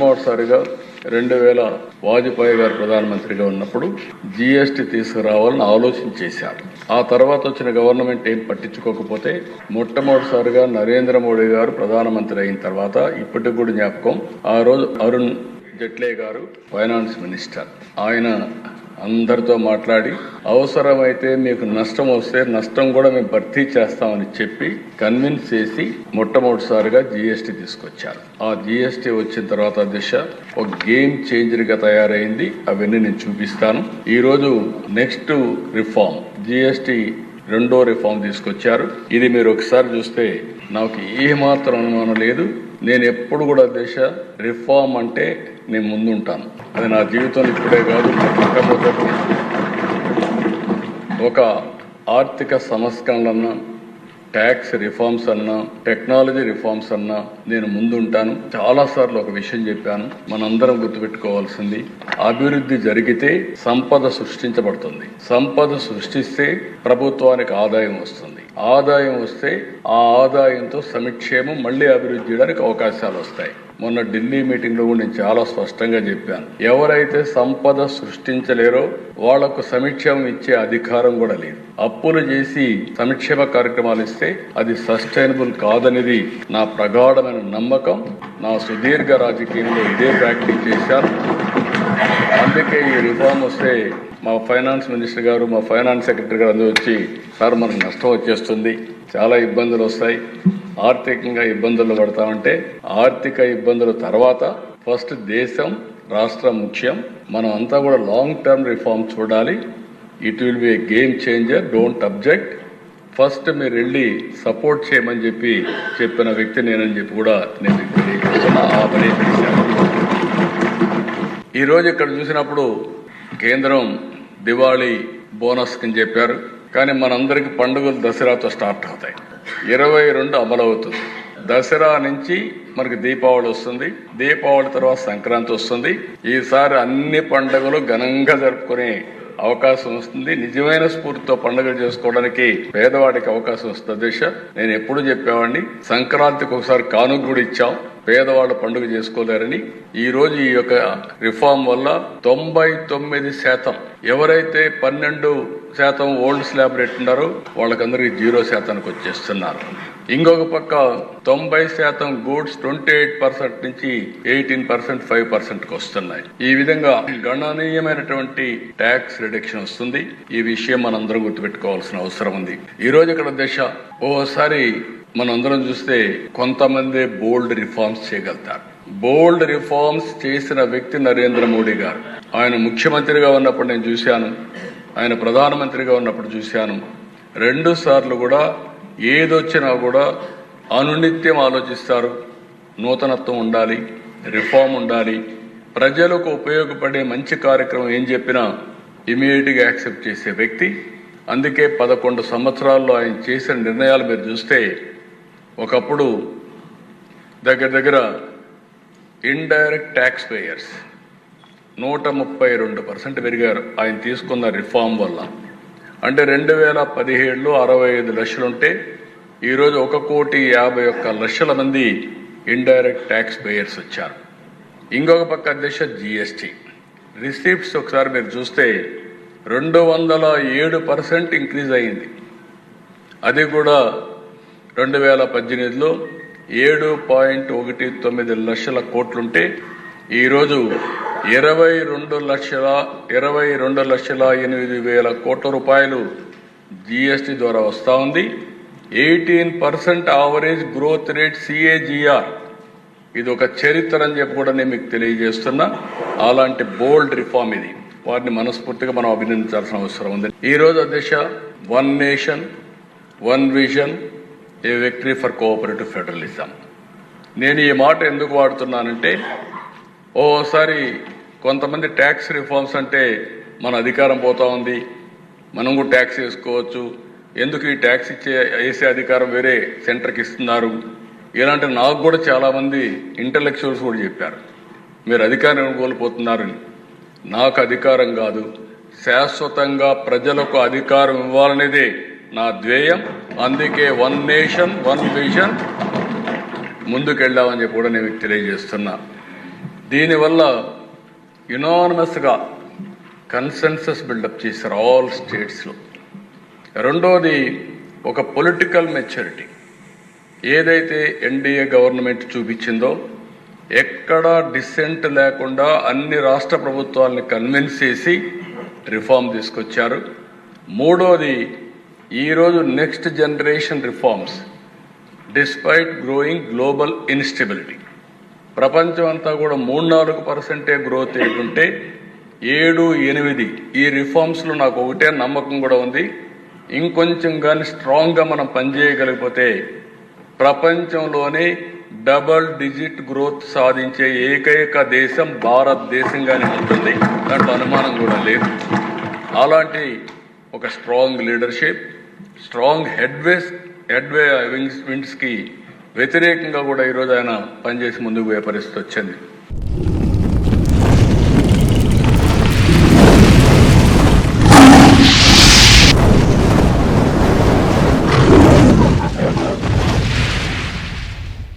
మొట్టమొదటిసారిగా 2000 వాజ్పేయి గారు ప్రధానమంత్రిగా ఉన్నప్పుడు జీఎస్టీ తీసుకురావాలని ఆలోచన చేశారు. ఆ తర్వాత వచ్చిన గవర్నమెంట్ ఏం పట్టించుకోకపోతే మొట్టమొదటిసారిగా నరేంద్ర మోడీ గారు ప్రధానమంత్రి అయిన తర్వాత ఇప్పటికి కూడా జ్ఞాపకం, ఆ రోజు అరుణ్ జైట్లీ గారు ఫైనాన్స్ మినిస్టర్, ఆయన అందరితో మాట్లాడి అవసరమైతే మీకు నష్టం వస్తే నష్టం కూడా మేము భర్తీ చేస్తామని చెప్పి కన్విన్స్ చేసి మొట్టమొదటిసారిగా జీఎస్టీ తీసుకొచ్చారు. ఆ జీఎస్టీ వచ్చిన తర్వాత దిశ ఒక గేమ్ చేంజర్ గా తయారైంది. అవన్నీ నేను చూపిస్తాను. ఈ రోజు నెక్స్ట్ రిఫార్మ్ జీఎస్టీ రెండో రిఫార్మ్ తీసుకొచ్చారు. ఇది మీరు ఒకసారి చూస్తే నాకు ఏమాత్రం అనుమానం లేదు. నేను ఎప్పుడు కూడా రిఫార్మ్ అంటే నేను ముందుంటాను. అది నా జీవితంలో ఇప్పుడే కాదు, మొట్టమొదటి ఒక ఆర్థిక సంస్కరణలన్నా, ట్యాక్స్ రిఫార్మ్స్ అన్నా, టెక్నాలజీ రిఫార్మ్స్ అన్నా నేను ముందుంటాను. చాలా సార్లు ఒక విషయం చెప్పాను, మనందరం గుర్తుపెట్టుకోవాల్సింది, అభివృద్ధి జరిగితే సంపద సృష్టించబడుతుంది. సంపద సృష్టిస్తే ప్రభుత్వానికి ఆదాయం వస్తుంది. ఆదాయం వస్తే ఆ ఆదాయంతో సంక్షేమం మళ్లీ అభివృద్ధి చేయడానికి అవకాశాలు వస్తాయి. మొన్న ఢిల్లీ మీటింగ్ లో కూడా నేను చాలా స్పష్టంగా చెప్పాను, ఎవరైతే సంపద సృష్టించలేరో వాళ్లకు సంక్షేమం ఇచ్చే అధికారం కూడా లేదు. అప్పులు చేసి సంక్షేమ కార్యక్రమాలు ఇస్తే అది సస్టైనబుల్ కాదనేది నా ప్రగాఢమైన నమ్మకం. నా సుదీర్ఘ రాజకీయంలో ఇదే ప్రాక్టీస్ చేశాను. అందుకే ఈ రిఫార్మ్ వస్తే మా ఫైనాన్స్ మినిస్టర్ గారు, మా ఫైనాన్స్ సెక్రటరీ గారు అందరూ వచ్చి, సార్ మనకు నష్టం వచ్చేస్తుంది, చాలా ఇబ్బందులు వస్తాయి, ఆర్థికంగా ఇబ్బందులు పడతామంటే, ఆర్థిక ఇబ్బందుల తర్వాత ఫస్ట్ దేశం రాష్ట్రం ముఖ్యం. మనం అంతా కూడా లాంగ్ టర్మ్ రిఫార్మ్ చూడాలి. It will be A game changer, don't object. First మీరు వెళ్ళి సపోర్ట్ చేయమని చెప్పిన వ్యక్తి నేనని చెప్పి కూడా నేను తెలియజేస్తున్నా. ఆ పని చేశాను. ఈరోజు ఇక్కడ చూసినప్పుడు కేంద్రం దివాళీ బోనస్ అని చెప్పారు, కానీ మనందరికి పండుగలు దసరాతో స్టార్ట్ అవుతాయి. 22 అమలవుతుంది. దసరా నుంచి మనకి దీపావళి వస్తుంది. దీపావళి తర్వాత సంక్రాంతి వస్తుంది. ఈసారి అన్ని పండుగలు ఘనంగా జరుపుకునే అవకాశం వస్తుంది. నిజమైన స్ఫూర్తితో పండుగలు చేసుకోవడానికి పేదవాడికి అవకాశం వస్తుంది. నేను ఎప్పుడు చెప్పేవాడిని, సంక్రాంతికి ఒకసారి కానుక కూడా ఇచ్చాం, పేదవాళ్ళు పండుగ చేసుకోలేరని. ఈ రోజు ఈ యొక్క రిఫార్మ్ వల్ల 99% ఎవరైతే 12% ఓల్డ్ స్లాబ్ రేట్ ఉన్నారో వాళ్ళకందరికీ 0% వచ్చేస్తున్నారు. ఇంకొక పక్క 90% గూడ్స్ 28% నుంచి 18%, 5%కి వస్తున్నాయి. ఈ విధంగా గణనీయమైనటువంటి ట్యాక్స్ రిడక్షన్ వస్తుంది. ఈ విషయం మనందరం గుర్తుపెట్టుకోవాల్సిన అవసరం ఉంది. ఈ రోజు ఇక్కడ ఓసారి మనందరం చూస్తే కొంతమంది బోల్డ్ రిఫార్మ్స్ చేయగలుగుతారు. బోల్డ్ రిఫార్మ్స్ చేసిన వ్యక్తి నరేంద్ర మోడీ గారు. ఆయన ముఖ్యమంత్రిగా ఉన్నప్పుడు నేను చూశాను, ఆయన ప్రధానమంత్రిగా ఉన్నప్పుడు చూశాను. 2 సార్లు కూడా ఏదొచ్చినా కూడా అనునిత్యం ఆలోచిస్తారు. నూతనత్వం ఉండాలి, రిఫార్మ్ ఉండాలి, ప్రజలకు ఉపయోగపడే మంచి కార్యక్రమం ఏం చెప్పినా ఇమీడియట్ గా యాక్సెప్ట్ చేసే వ్యక్తి. అందుకే 11 సంవత్సరాల్లో ఆయన చేసిన నిర్ణయాలు మీరు చూస్తే, ఒకప్పుడు దగ్గర ఇండైరెక్ట్ ట్యాక్స్ పేయర్స్ 132% పెరిగారు ఆయన తీసుకున్న రిఫార్మ్ వల్ల. అంటే 2017లో 65 లక్షలుంటే ఈరోజు 1,51,00,000 మంది ఇండైరెక్ట్ ట్యాక్స్ పేయర్స్ వచ్చారు. ఇంకొక పక్క జీఎస్టీ రిసీప్ట్స్ ఒకసారి మీరు చూస్తే 207% ఇంక్రీజ్ అయింది. అది కూడా 2018లో 7.19 లక్షల కోట్లుంటే ఈరోజు 22,08,000 కోట్ల రూపాయలు జీఎస్టీ ద్వారా వస్తా ఉంది. 18% యావరేజ్ గ్రోత్ రేట్ CAGR. ఇది ఒక చరిత్ర అని చెప్పి కూడా నేను మీకు తెలియజేస్తున్నా. అలాంటి బోల్డ్ రిఫార్మ్ ఇది. వారిని మనస్ఫూర్తిగా మనం అభినందించాల్సిన అవసరం ఉంది. ఈ రోజు అధ్యక్ష, 1 nation 1 vision, A victory for cooperative federalism. నేను ఈ మాట ఎందుకు వాడుతున్నానంటే, ఓసారి కొంతమంది ట్యాక్స్ రిఫార్మ్స్ అంటే మన అధికారం పోతా ఉంది, మనం కూడా ట్యాక్స్ వేసుకోవచ్చు, ఎందుకు ఈ ట్యాక్స్ వేసే అధికారం వేరే సెంటర్కి ఇస్తున్నారు, ఇలాంటి నాకు కూడా చాలా మంది ఇంటలెక్చువల్స్ కూడా చెప్పారు, మీరు అధికారం కోల్పోతున్నారని. నాకు అధికారం కాదు, శాశ్వతంగా ప్రజలకు అధికారం ఇవ్వాలనేదే నా ధ్యేయం. అందుకే 1 నేషన్ 1 విజన్ ముందుకెళ్దామని చెప్పి కూడా నేను తెలియజేస్తున్నా. దీనివల్ల యునానిమస్గా కన్సెన్సస్ బిల్డప్ చేశారు ఆల్ స్టేట్స్లో. రెండోది ఒక పొలిటికల్ మెచ్యూరిటీ ఏదైతే ఎన్డీఏ గవర్నమెంట్ చూపించిందో ఎక్కడా డిసెంట్ లేకుండా అన్ని రాష్ట్ర ప్రభుత్వాలని కన్విన్స్ చేసి రిఫార్మ్ తీసుకొచ్చారు. మూడోది ఈరోజు next generation reforms despite growing global instability ప్రపంచం అంతా కూడా 3-4% గ్రోత్ ఏంటంటే 7-8 ఈ రిఫార్మ్స్లో నాకు ఒకటే నమ్మకం కూడా ఉంది. ఇంకొంచెం కానీ స్ట్రాంగ్గా మనం పనిచేయగలిగిపోతే ప్రపంచంలోనే డబల్ డిజిట్ గ్రోత్ సాధించే ఏకైక దేశం భారతదేశంగానే ఉంటుంది. దాంట్లో అనుమానం కూడా లేదు. అలాంటి ఒక స్ట్రాంగ్ లీడర్షిప్, స్ట్రాంగ్ విండ్స్కి వ్యతిరేకంగా కూడా ఈరోజు ఆయన పనిచేసి ముందుకు పోయే పరిస్థితి వచ్చింది.